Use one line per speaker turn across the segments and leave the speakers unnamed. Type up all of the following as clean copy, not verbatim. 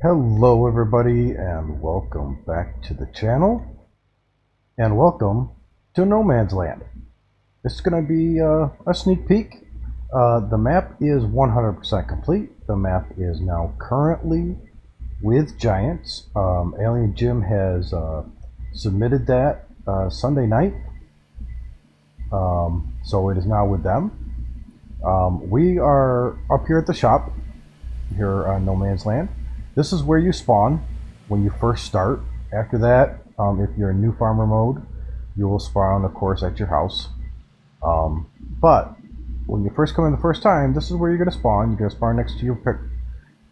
Hello everybody and welcome back to the channel and welcome to No Man's Land. This is going to be a sneak peek. The map is 100% complete. The map is now currently with Giants. Alien Jim has submitted that Sunday night, so it is now with them. We are up here at the shop here on No Man's Land. This is where you spawn when you first start. After that, if you're in new farmer mode, you will spawn, of course, at your house. But when you first come in the first time, this is where you're going to spawn. You're going to spawn next to your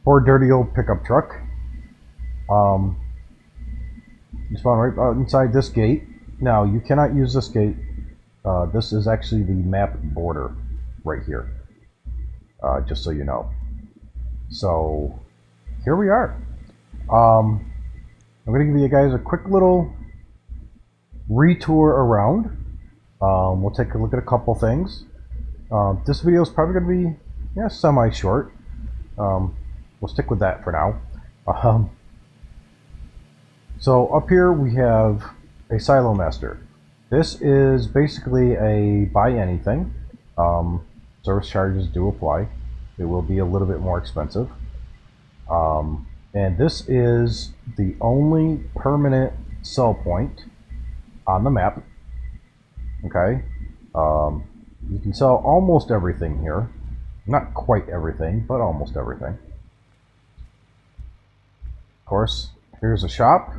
poor dirty old pickup truck. You spawn right inside this gate. Now, you cannot use this gate. This is actually the map border right here, just so you know. So here we are. I'm going to give you guys a quick little retour around. We'll take a look at a couple things. This video is probably going to be semi-short. We'll stick with that for now. So up here we have a Silo Master. This is basically a buy anything. Service charges do apply. It will be a little bit more expensive. And this is the only permanent sell point on the map. Okay. You can sell almost everything here. Not quite everything, but almost everything. Of course, here's a shop.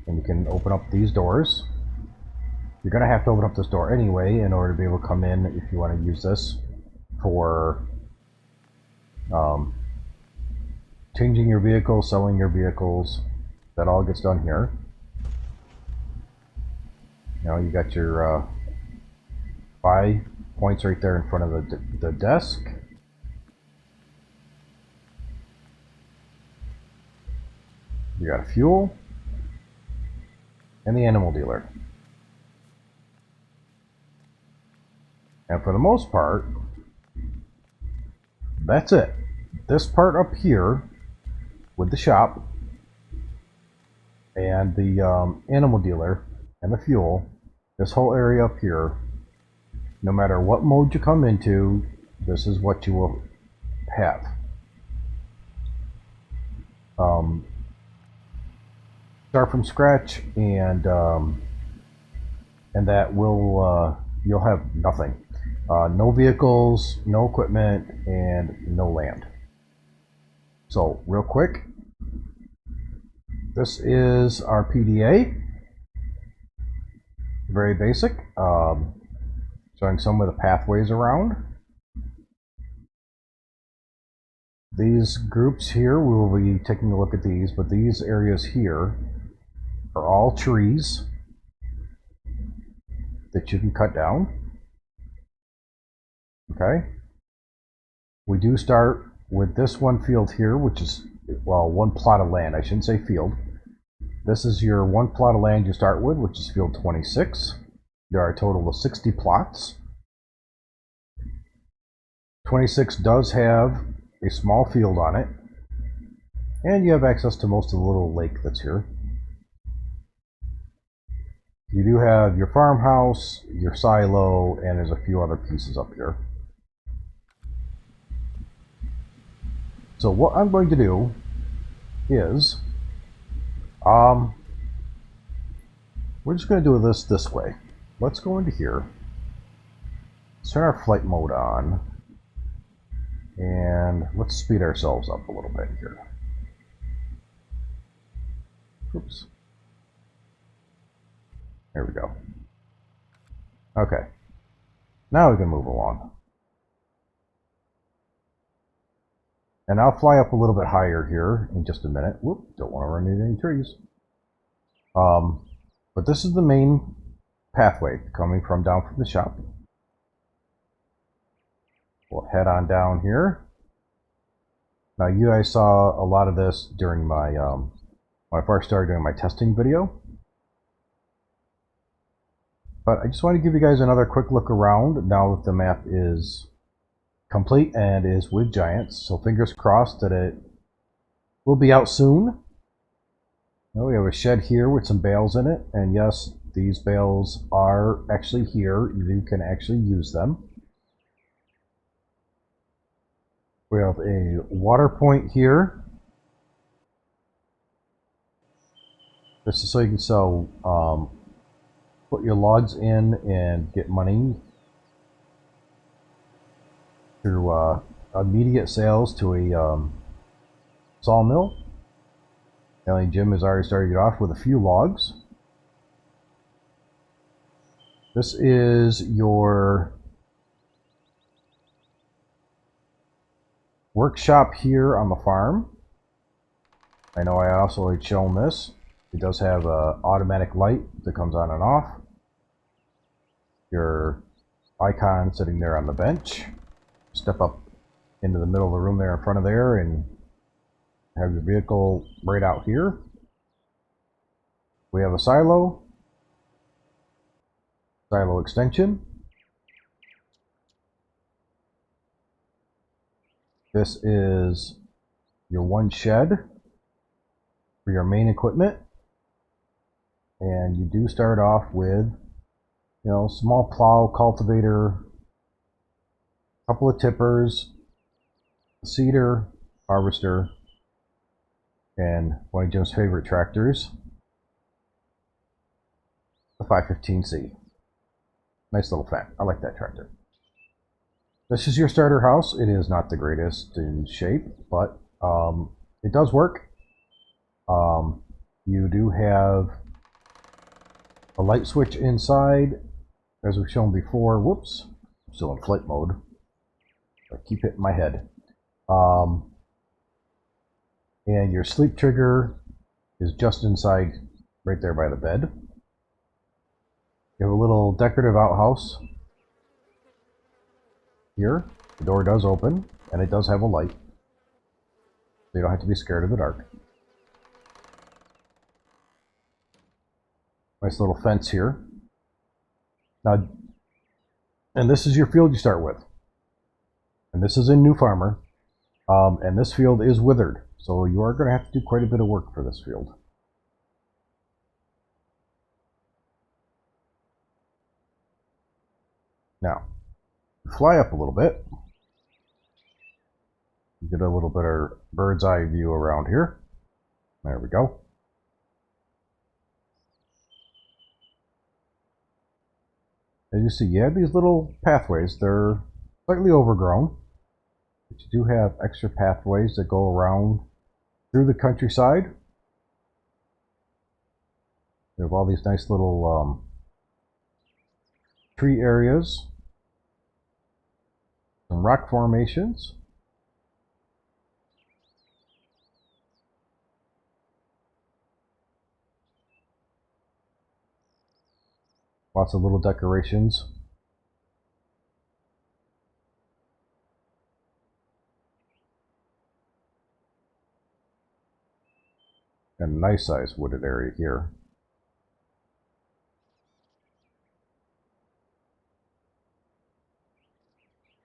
And you can open up these doors. You're going to have to open up this door anyway in order to be able to come in if you want to use this for changing your vehicle, selling your vehicles. That all gets done here. You know, you got your buy points right there in front of the desk. You got a fuel and the animal dealer. And for the most part, that's it. This part up here with the shop and the animal dealer and the fuel, this whole area up here, no matter what mode you come into, this is what you will have. Start from scratch, and that will you'll have nothing. No vehicles, no equipment, and no land. So real quick, this is our PDA. Very basic. Showing some of the pathways around. These groups here, we will be taking a look at these, but these areas here are all trees that you can cut down. Okay. We do start with this one field here, which is, well, one plot of land. I shouldn't say field. This is your one plot of land you start with, which is field 26. There are a total of 60 plots. 26 does have a small field on it, and you have access to most of the little lake that's here. You do have your farmhouse, your silo, and there's a few other pieces up here. So what I'm going to do is, we're just going to do this way. Let's go into here, let's turn our flight mode on, and let's speed ourselves up a little bit here. Oops. There we go. Okay. Now we can move along. And I'll fly up a little bit higher here in just a minute. Whoop, don't want to run into any trees. But this is the main pathway coming from down from the shop. We'll head on down here. Now you guys saw a lot of this during my, when I first started doing my testing video. But I just want to give you guys another quick look around now that the map is complete and is with giants. So fingers crossed that it will be out soon. Now we have a shed here with some bales in it, and yes, these bales are actually here. You can actually use them. We have a water point here. This is so you can sell, put your logs in and get money through immediate sales to a sawmill. Jim has already started off with a few logs. This is your workshop here on the farm. I know I also had shown this. It does have an automatic light that comes on and off. Your icon sitting there on the bench. Step up into the middle of the room there in front of there and have your vehicle right out here. We have a silo extension. This is your one shed for your main equipment, and you do start off with, small plow, cultivator, couple of tippers, seeder, harvester, and one of Jim's favorite tractors, the 515C. Nice little fan. I like that tractor. This is your starter house. It is not the greatest in shape, but it does work. You do have a light switch inside, as we've shown before. Whoops, I'm still in flight mode. I keep hitting my head. And your sleep trigger is just inside, right there by the bed. You have a little decorative outhouse here. The door does open, and it does have a light, so you don't have to be scared of the dark. Nice little fence here. Now, and this is your field you start with. And this is in New Farmer. And this field is withered, so you are going to have to do quite a bit of work for this field. Now, fly up a little bit. You get a little bit of bird's eye view around here. There we go. As you see, you have these little pathways. They're slightly overgrown, but you do have extra pathways that go around through the countryside. You have all these nice little tree areas, some rock formations. Lots of little decorations. And a nice sized wooded area here.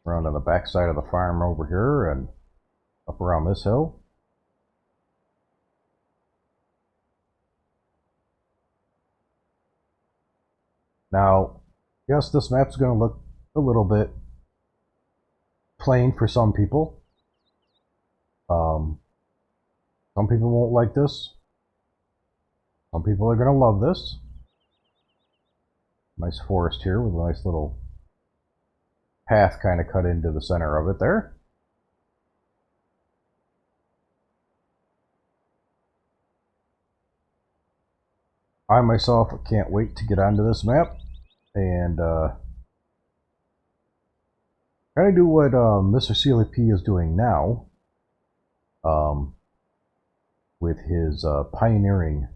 Around on the back side of the farm over here and up around this hill. Now, yes, this map's going to look a little bit plain for some people. Some people won't like this. Some people are going to love this. Nice forest here with a nice little path kind of cut into the center of it there. I myself can't wait to get onto this map and kind of do what MrSealyP is doing now with his pioneering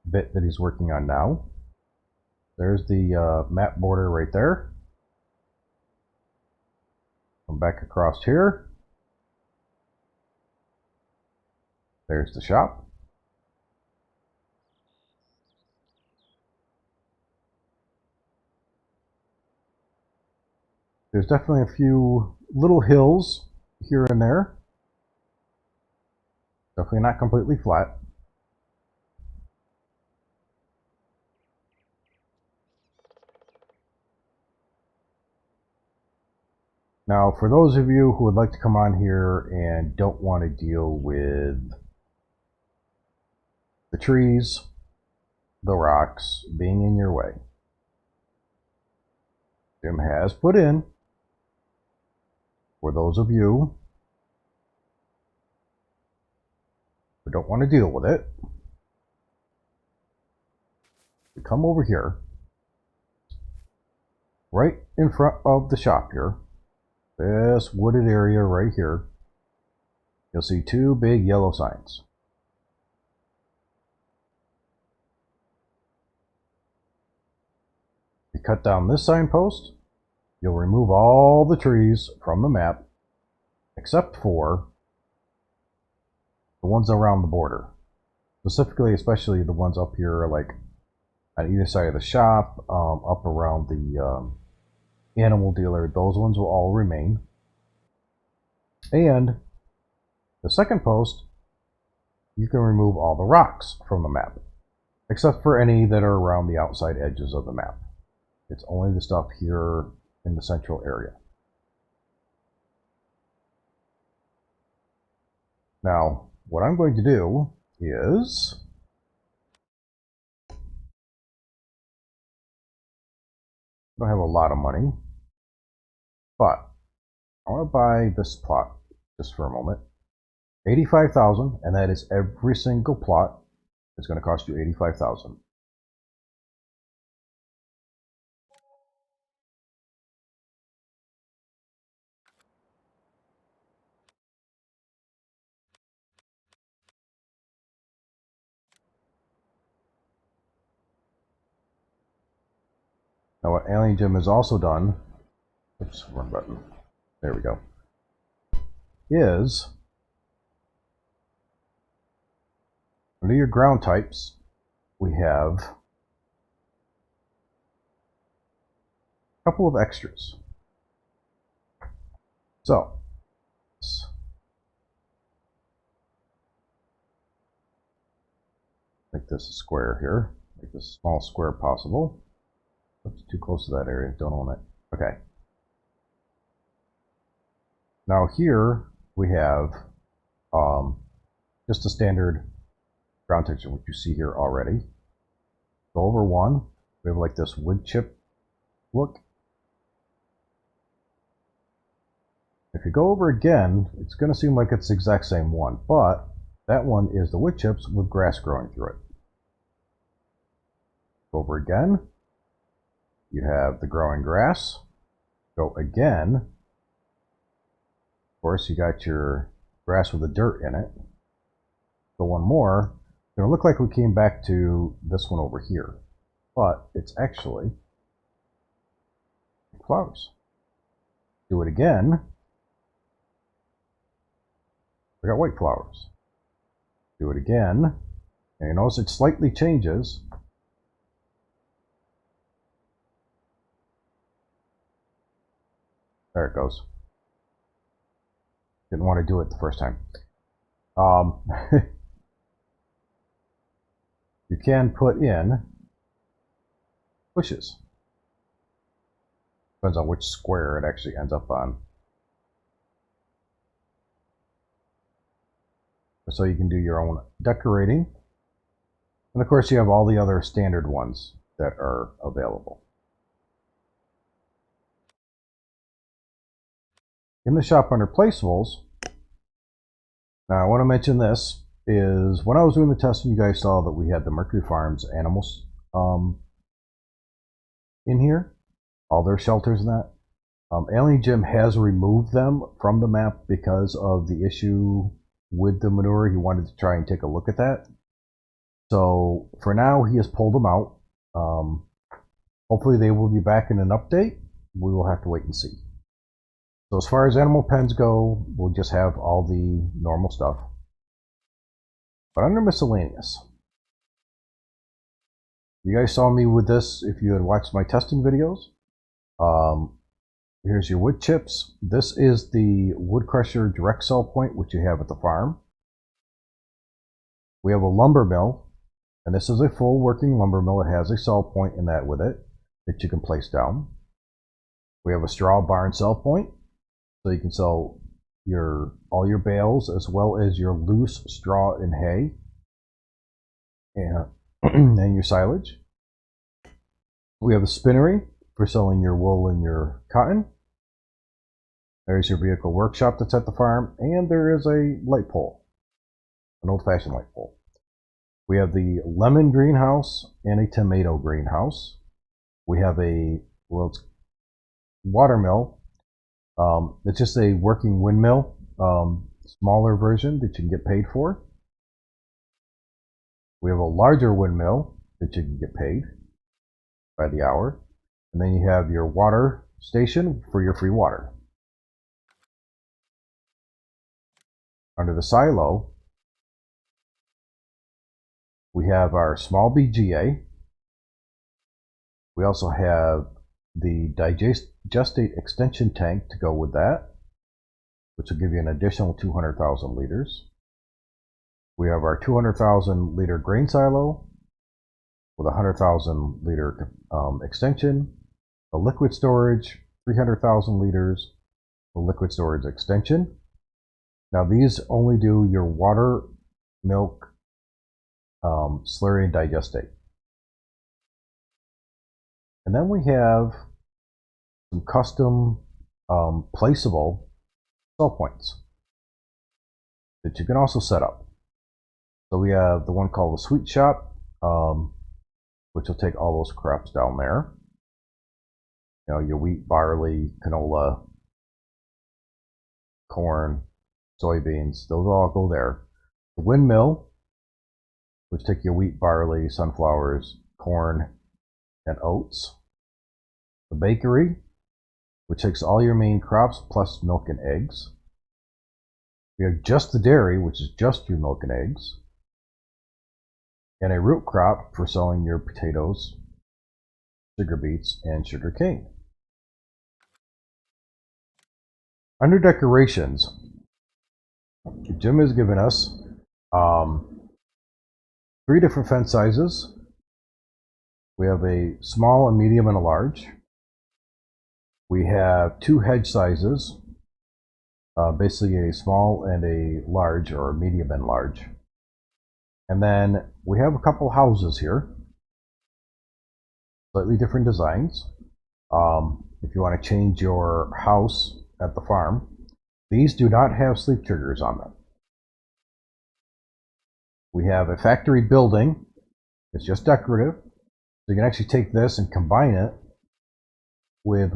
bit that he's working on now. There's the map border right there. Come back across here. There's the shop. There's definitely a few little hills here and there. Definitely not completely flat. Now, for those of you who would like to come on here and don't want to deal with the trees, the rocks being in your way, Jim has put in, for those of you who don't want to deal with it, you come over here, right in front of the shop here, this wooded area right here, you'll see two big yellow signs. You cut down this signpost, you'll remove all the trees from the map, except for the ones around the border. Specifically, especially the ones up here, like on either side of the shop, up around the animal dealer, those ones will all remain. And the second post, you can remove all the rocks from the map, except for any that are around the outside edges of the map. It's only the stuff here in the central area. Now, what I'm going to do is I don't have a lot of money, but I want to buy this plot just for a moment. 85,000, and that is every single plot is going to cost you 85,000. Now what Alien Jim has also done, oops, wrong button, there we go, is under your ground types, we have a couple of extras. So, let's make this a square here, make this small square possible. Oops, too close to that area, don't own it. Okay. Now here we have just a standard ground texture, which you see here already. Go over one, we have like this wood chip look. If you go over again, it's going to seem like it's the exact same one, but that one is the wood chips with grass growing through it. Go over again, you have the growing grass. Go again, of course you got your grass with the dirt in it. Go one more, it's going to look like we came back to this one over here, but it's actually flowers. Do it again, we got white flowers. Do it again, and you notice it slightly changes. There it goes. Didn't want to do it the first time. You can put in bushes. Depends on which square it actually ends up on. So you can do your own decorating. And of course you have all the other standard ones that are available. In the shop under placeables, now I want to mention this, is when I was doing the testing, you guys saw that we had the Mercury Farms animals in here, all their shelters and that. Alien Jim has removed them from the map because of the issue with the manure. He wanted to try and take a look at that. So for now, he has pulled them out. Hopefully they will be back in an update. We will have to wait and see. So as far as animal pens go, we'll just have all the normal stuff. But under miscellaneous, you guys saw me with this if you had watched my testing videos. Here's your wood chips. This is the wood crusher direct sell point, which you have at the farm. We have a lumber mill, and this is a full working lumber mill. It has a sell point in that with it that you can place down. We have a straw barn sell point, so you can sell all your bales as well as your loose straw and hay and, and your silage. We have a spinnery for selling your wool and your cotton. There's your vehicle workshop that's at the farm, and there is a light pole, an old-fashioned light pole. We have the lemon greenhouse and a tomato greenhouse. We have a watermill. It's just a working windmill, smaller version that you can get paid for. We have a larger windmill that you can get paid by the hour. And then you have your water station for your free water. Under the silo, we have our small BGA. We also have the digestate extension tank to go with that, which will give you an additional 200,000 liters. We have our 200,000 liter grain silo with a 100,000 liter extension, the liquid storage, 300,000 liters, the liquid storage extension. Now these only do your water, milk, slurry, and digestate. And then we have some custom placeable sell points that you can also set up. So we have the one called the Sweet Shop, which will take all those crops down there. You know, your wheat, barley, canola, corn, soybeans, those all go there. The windmill, which take your wheat, barley, sunflowers, corn, and oats. The bakery, which takes all your main crops plus milk and eggs. We have just the dairy, which is just your milk and eggs. And a root crop for selling your potatoes, sugar beets, and sugar cane. Under decorations, Jim has given us 3 different fence sizes. We have a small, a medium, and a large. We have 2 hedge sizes, basically a small and a large, or a medium and large. And then we have a couple houses here, slightly different designs. If you want to change your house at the farm, these do not have sleep triggers on them. We have a factory building. It's just decorative. So you can actually take this and combine it with,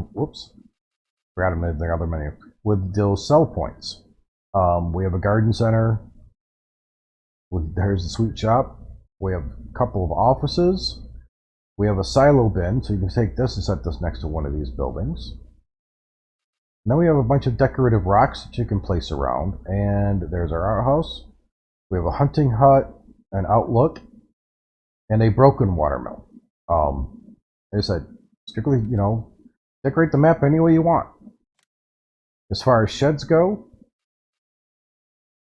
forgot the other menu, with those sell points. We have a garden center. There's the Sweet Shop. We have a couple of offices. We have a silo bin, so you can take this and set this next to one of these buildings. And then we have a bunch of decorative rocks that you can place around. And there's our outhouse. We have a hunting hut, an outlook, and a broken watermill. Like I said, strictly, decorate the map any way you want. As far as sheds go,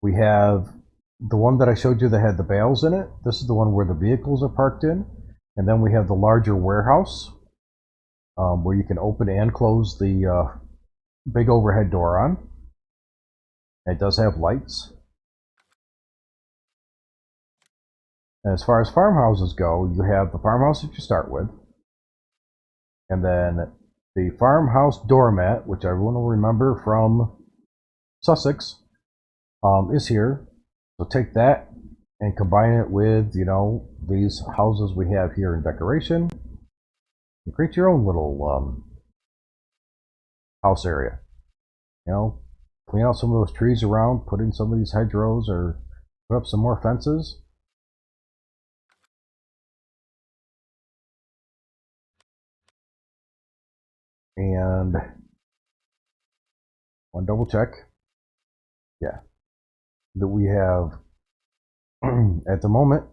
we have the one that I showed you that had the bales in it. This is the one where the vehicles are parked in. And then we have the larger warehouse, where you can open and close the big overhead door on. It does have lights. And as far as farmhouses go, you have the farmhouse that you start with. And then the farmhouse doormat, which everyone will remember from Sussex, is here. So take that and combine it with, these houses we have here in decoration. You create your own little house area. Clean out some of those trees around, put in some of these hedgerows, or put up some more fences. And one double check. Yeah. That we have at the moment,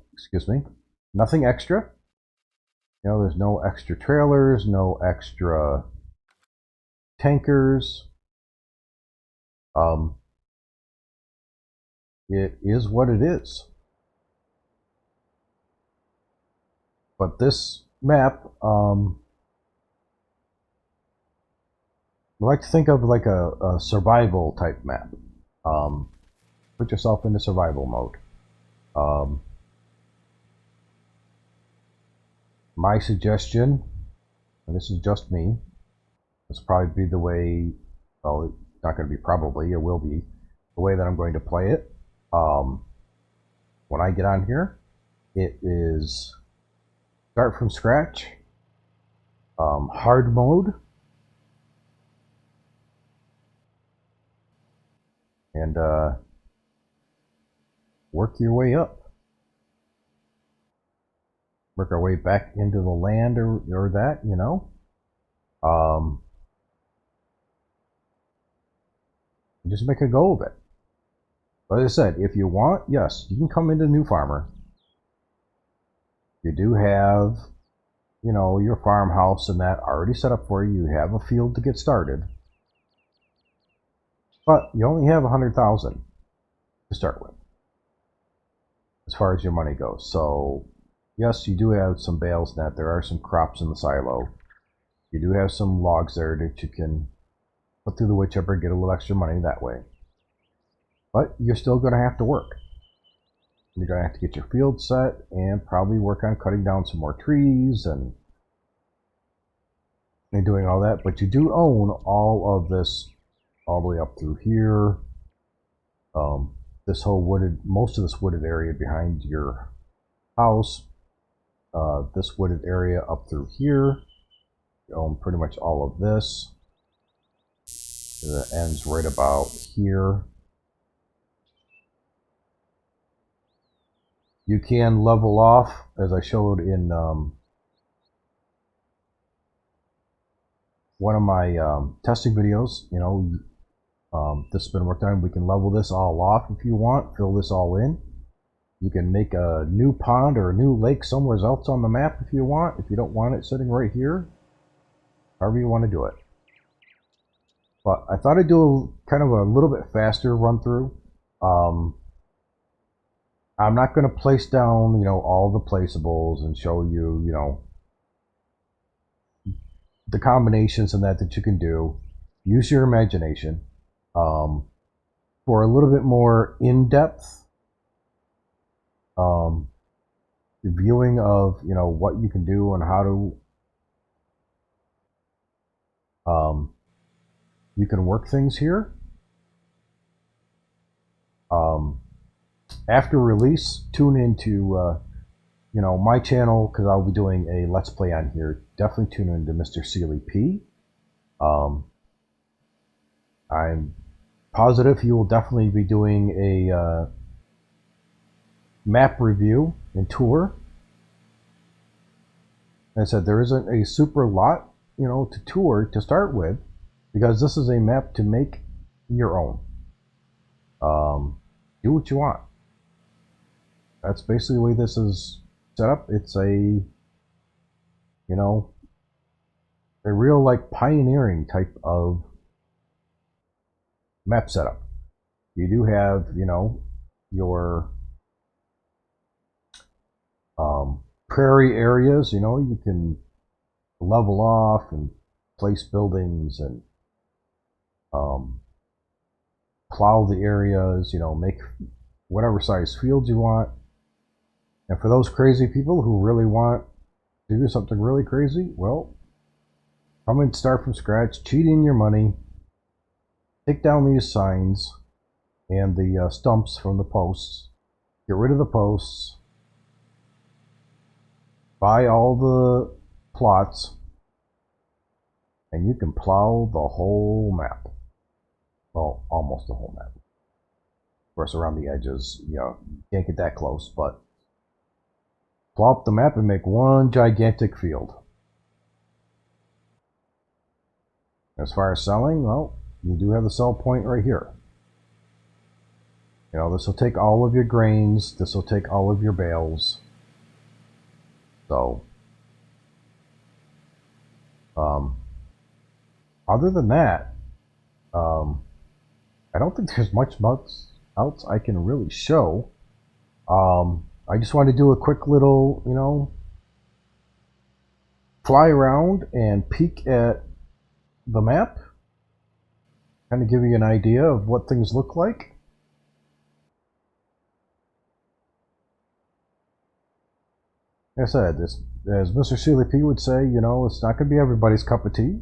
nothing extra. There's no extra trailers, no extra tankers. It is what it is. But this map, I like to think of like a survival type map. Put yourself into survival mode. My suggestion, and this is just me, this will probably be the way, well, it's not going to be probably, it will be the way that I'm going to play it. When I get on here, it is start from scratch, hard mode, and work your way up. Work our way back into the land or that, you know. Just make a go of it. But as I said, if you want, yes, you can come into New Farmer. You do have, you know, your farmhouse and that already set up for you. You have a field to get started. But you only have 100,000 to start with, as far as your money goes. So, yes, you do have some bales that there are some crops in the silo. You do have some logs there that you can put through the wood chipper, get a little extra money that way. But you're still going to have to work. You're going to have to get your field set and probably work on cutting down some more trees and doing all that. But you do own all of this all the way up through here. This whole wooded, most of this wooded area behind your house. This wooded area up through here. You own pretty much all of this. It ends right about here. You can level off, as I showed in one of my testing videos. You know, this has been worked on. We can level this all off if you want, fill this all in. You can make a new pond or a new lake somewhere else on the map if you want, if you don't want it sitting right here. However you want to do it. But I thought I'd do kind of a little bit faster run through. I'm not going to place down, you know, all the placeables and show you, you know, the combinations and that you can do. Use your imagination. For a little bit more in-depth viewing of, you know, what you can do and how to you can work things here. After release, tune into you know, my channel, because I'll be doing a Let's Play on here. Definitely tune into MrSealyP. I'm positive he will definitely be doing a map review and tour. As I said, there isn't a super lot, you know, to tour to start with, because this is a map to make your own. Do what you want. That's basically the way this is set up. It's a, you know, a real like pioneering type of map setup. You do have, you know, your prairie areas. You know, you can level off and place buildings and plow the areas, you know, make whatever size fields you want. And for those crazy people who really want to do something really crazy, well, come and start from scratch, cheat in your money, take down these signs and the stumps from the posts, get rid of the posts, buy all the plots, and you can plow the whole map. Well, almost the whole map. Of course, around the edges, you know, you can't get that close, but plow up the map and make one gigantic field. As far as selling, well, you do have the sell point right here. You know, this will take all of your grains, this will take all of your bales. So, other than that, I don't think there's much else I can really show. I just want to do a quick little, fly around and peek at the map, kind of give you an idea of what things look like. Like I said, this, as MrSealyP would say, it's not going to be everybody's cup of tea,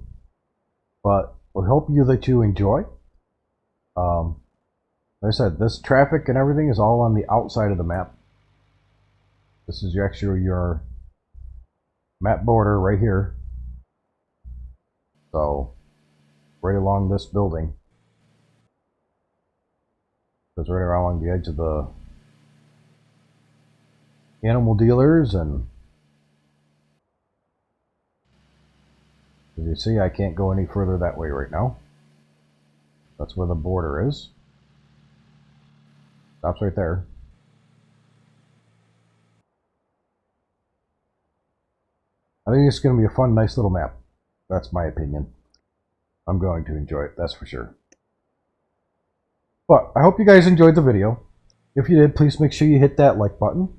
but we hope that you enjoy. Like I said, this traffic and everything is all on the outside of the map. This is your map border right here. So, right along this building. Goes right along the edge of the animal dealers, and as you see, I can't go any further that way right now. That's where the border is. Stops right there. I think it's going to be a fun, nice little map. That's my opinion. I'm going to enjoy it, that's for sure. But I hope you guys enjoyed the video. If you did, please make sure you hit that like button.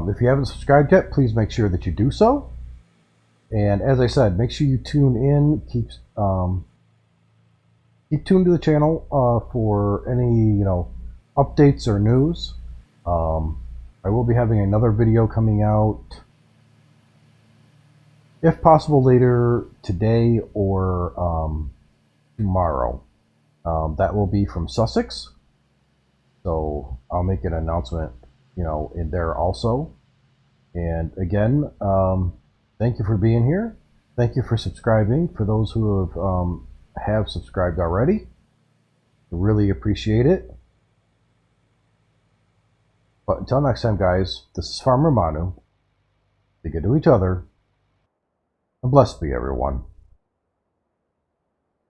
If you haven't subscribed yet, please make sure that you do so. And as I said, make sure you tune in. Keep tuned to the channel for any updates or news. I will be having another video coming out, if possible, later today or tomorrow. That will be from Sussex, so I'll make an announcement, in there also. And again, thank you for being here. Thank you for subscribing. For those who have subscribed already, I really appreciate it. But until next time, guys, this is FarmerMahnew. Be good to each other, and blessed be everyone.